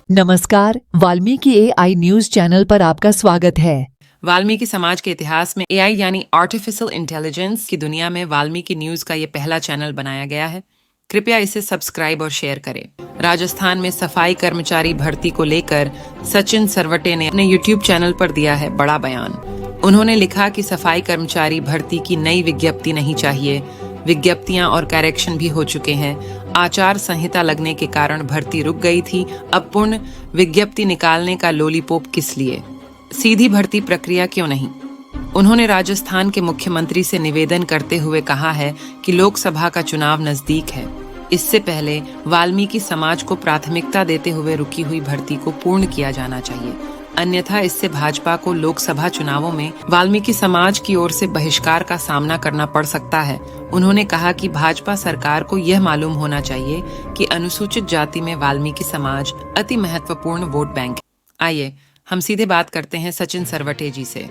नमस्कार, Valmiki AI news channel पर आपका स्वागत है। वाल्मीकि समाज के इतिहास में AI यानी आर्टिफिशियल इंटेलिजेंस की दुनिया में वाल्मीकि न्यूज का ये पहला चैनल बनाया गया है। कृपया इसे सब्सक्राइब और शेयर करें। राजस्थान में सफाई कर्मचारी भर्ती को लेकर सचिन सरवटे ने अपने YouTube चैनल पर दिया है बड़ा बयान। उन्होंने लिखा कि सफाई कर्मचारी भर्ती की नई विज्ञप्ति नहीं चाहिए। विज्ञप्तियां और करेक्शन भी हो चुके हैं। आचार संहिता लगने के कारण भर्ती रुक गई थी। अब पूर्ण विज्ञप्ति निकालने का लोलीपोप किस लिए? सीधी भर्ती प्रक्रिया क्यों नहीं? उन्होंने राजस्थान के मुख्यमंत्री से निवेदन करते हुए कहा है कि लोकसभा का चुनाव नजदीक है। इससे पहले वाल्मीकि समाज को प्राथमिकता देते हुए रुकी हुई भर्ती को पूर्ण किया जाना चाहिए, अन्यथा इससे भाजपा को लोकसभा चुनावों में वाल्मीकि समाज की ओर से बहिष्कार का सामना करना पड़ सकता है। उन्होंने कहा कि भाजपा सरकार को यह मालूम होना चाहिए कि अनुसूचित जाति में वाल्मीकि समाज अति महत्वपूर्ण वोट बैंक है। आइए हम सीधे बात करते हैं सचिन सरवटे जी से।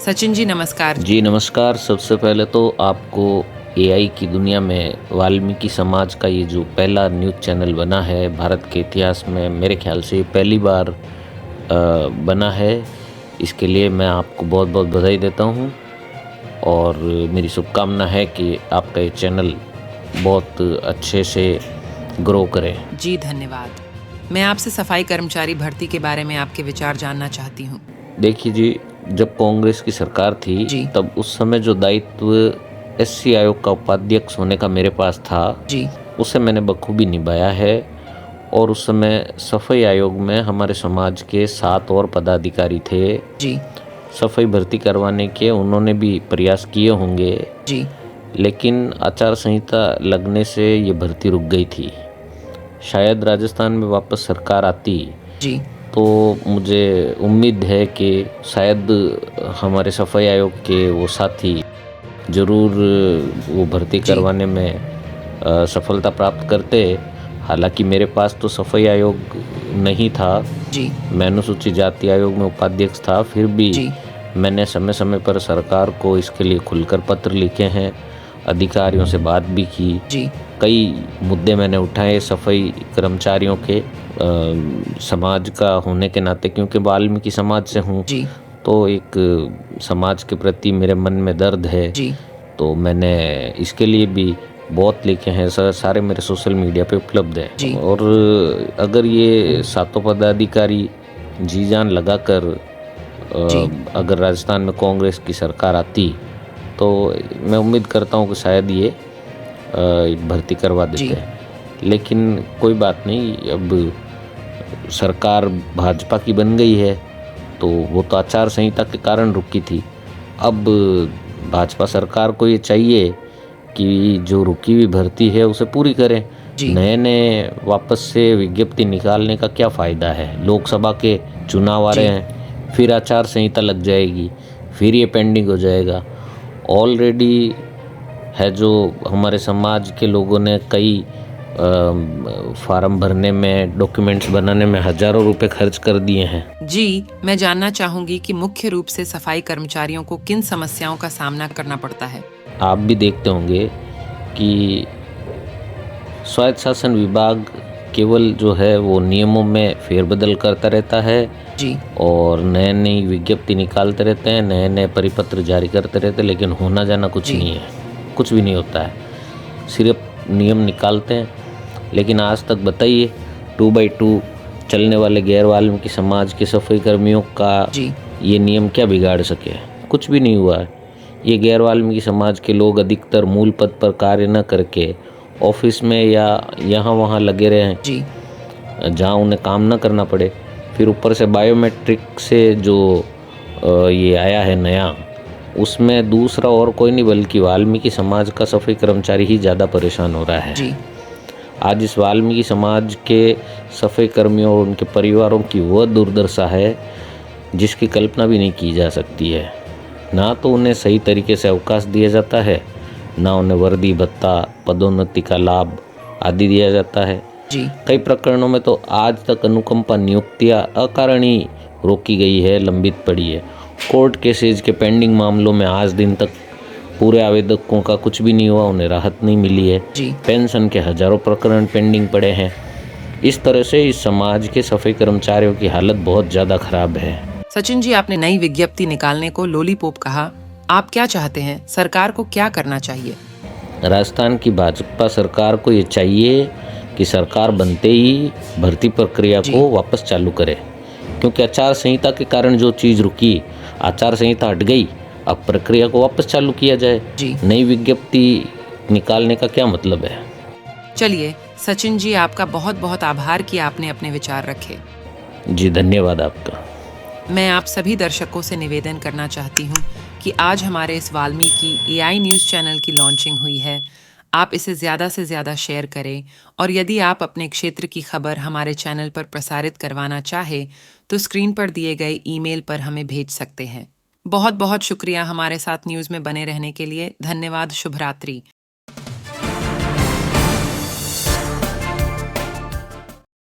सचिन जी नमस्कार। जी नमस्कार। सबसे पहले तो आपको AI की दुनिया में वाल्मीकि समाज का ये जो पहला न्यूज़ चैनल बना है भारत के इतिहास में, मेरे ख्याल से पहली बार बना है। इसके लिए मैं आपको बहुत बहुत बधाई देता हूँ और मेरी शुभकामना है कि आपका ये चैनल बहुत अच्छे से ग्रो करे। जी धन्यवाद। मैं आपसे सफाई कर्मचारी भर्ती के बारे में आपके विचार जानना चाहती हूँ। देखिए जी, जब कांग्रेस की सरकार थी तब उस समय जो दायित्व SC आयोग का उपाध्यक्ष होने का मेरे पास था जी, उसे मैंने बखूबी निभाया है। और उस समय सफाई आयोग में हमारे समाज के 7 और पदाधिकारी थे जी, सफाई भर्ती करवाने के। उन्होंने भी प्रयास किए होंगे जी, लेकिन आचार संहिता लगने से ये भर्ती रुक गई थी। शायद राजस्थान में वापस सरकार आती जी, तो मुझे उम्मीद है कि शायद हमारे सफाई आयोग के वो साथी ज़रूर वो भर्ती करवाने में सफलता प्राप्त करते। हालांकि मेरे पास तो सफाई आयोग नहीं था जी, मैं अनुसूचित जाति आयोग में उपाध्यक्ष था, फिर भी मैंने समय समय पर सरकार को इसके लिए खुलकर पत्र लिखे हैं, अधिकारियों से बात भी की जी, कई मुद्दे मैंने उठाए सफाई कर्मचारियों के समाज का होने के नाते, क्योंकि वाल्मीकि समाज से हूँ तो एक समाज के प्रति मेरे मन में दर्द है। तो मैंने इसके लिए भी बहुत लिखे हैं, सारे मेरे सोशल मीडिया पे उपलब्ध है। और अगर ये 7 पदाधिकारी जी जान लगाकर अगर राजस्थान में कांग्रेस की सरकार आती तो मैं उम्मीद करता हूँ कि शायद ये भर्ती करवा देते हैं। लेकिन कोई बात नहीं, अब सरकार भाजपा की बन गई है तो वो तो आचार संहिता के कारण रुकी थी। अब भाजपा सरकार को ये चाहिए कि जो रुकी हुई भर्ती है उसे पूरी करें। नए नए वापस से विज्ञप्ति निकालने का क्या फ़ायदा है? लोकसभा के चुनाव आ रहे हैं, फिर आचार संहिता लग जाएगी, फिर ये पेंडिंग हो जाएगा। ऑलरेडी है जो हमारे समाज के लोगों ने कई फार्म भरने में, डॉक्यूमेंट्स बनाने में हज़ारों रुपए खर्च कर दिए हैं। जी, मैं जानना चाहूँगी कि मुख्य रूप से सफाई कर्मचारियों को किन समस्याओं का सामना करना पड़ता है? आप भी देखते होंगे कि स्वायत्त शासन विभाग केवल जो है वो नियमों में फेरबदल करता रहता है और नए नई विज्ञप्ति निकालते रहते हैं, नए नए परिपत्र जारी करते रहते हैं, लेकिन होना जाना कुछ नहीं है, कुछ भी नहीं होता है। सिर्फ नियम निकालते हैं। लेकिन आज तक बताइए 2x2 चलने वाले गैर वाल्मीकि समाज के सफाई कर्मियों का ये नियम क्या बिगाड़ सके? कुछ भी नहीं हुआ है। ये गैर वाल्मीकि समाज के लोग अधिकतर मूल पद पर कार्य न करके ऑफिस में या यहाँ वहाँ लगे रहे जहाँ उन्हें काम न करना पड़े। फिर ऊपर से बायोमेट्रिक से जो ये आया है नया, उसमें दूसरा और कोई नहीं बल्कि वाल्मीकि समाज का सफाई कर्मचारी ही ज़्यादा परेशान हो रहा है। आज इस वाल्मीकि समाज के सफाई कर्मियों और उनके परिवारों की वह दुर्दशा है जिसकी कल्पना भी नहीं की जा सकती है। ना तो उन्हें सही तरीके से अवकाश दिया जाता है, ना उन्हें वर्दी भत्ता, पदोन्नति का लाभ आदि दिया जाता है। कई प्रकरणों में तो आज तक अनुकंपा नियुक्तियां अकारण ही रोकी गई है, लंबित पड़ी है। कोर्ट केसेज के पेंडिंग मामलों में आज दिन तक पूरे आवेदकों का कुछ भी नहीं हुआ, उन्हें राहत नहीं मिली है। पेंशन के हजारों प्रकरण पेंडिंग पड़े हैं। इस तरह से इस समाज के सफाई कर्मचारियों की हालत बहुत ज़्यादा खराब है। सचिन जी, आपने नई विज्ञप्ति निकालने को लॉलीपॉप कहा। आप क्या चाहते हैं, सरकार को क्या करना चाहिए? राजस्थान की भाजपा सरकार को ये चाहिए कि सरकार बनते ही भर्ती प्रक्रिया को वापस चालू करे, क्योंकि आचार संहिता के कारण जो चीज़ रुकी, आचार संहिता हट गई, अब प्रक्रिया को वापस चालू किया जाए। नई विज्ञप्ति निकालने का क्या मतलब है? चलिए सचिन जी, आपका बहुत बहुत आभार कि आपने अपने विचार रखे। जी धन्यवाद आपका। मैं आप सभी दर्शकों से निवेदन करना चाहती हूँ कि आज हमारे इस वाल्मीकि एआई न्यूज़ चैनल की लॉन्चिंग हुई है। आप इसे ज़्यादा से ज़्यादा शेयर करें, और यदि आप अपने क्षेत्र की खबर हमारे चैनल पर प्रसारित करवाना चाहे तो स्क्रीन पर दिए गए ईमेल पर हमें भेज सकते हैं। बहुत बहुत शुक्रिया हमारे साथ न्यूज़ में बने रहने के लिए। धन्यवाद। शुभ रात्रि।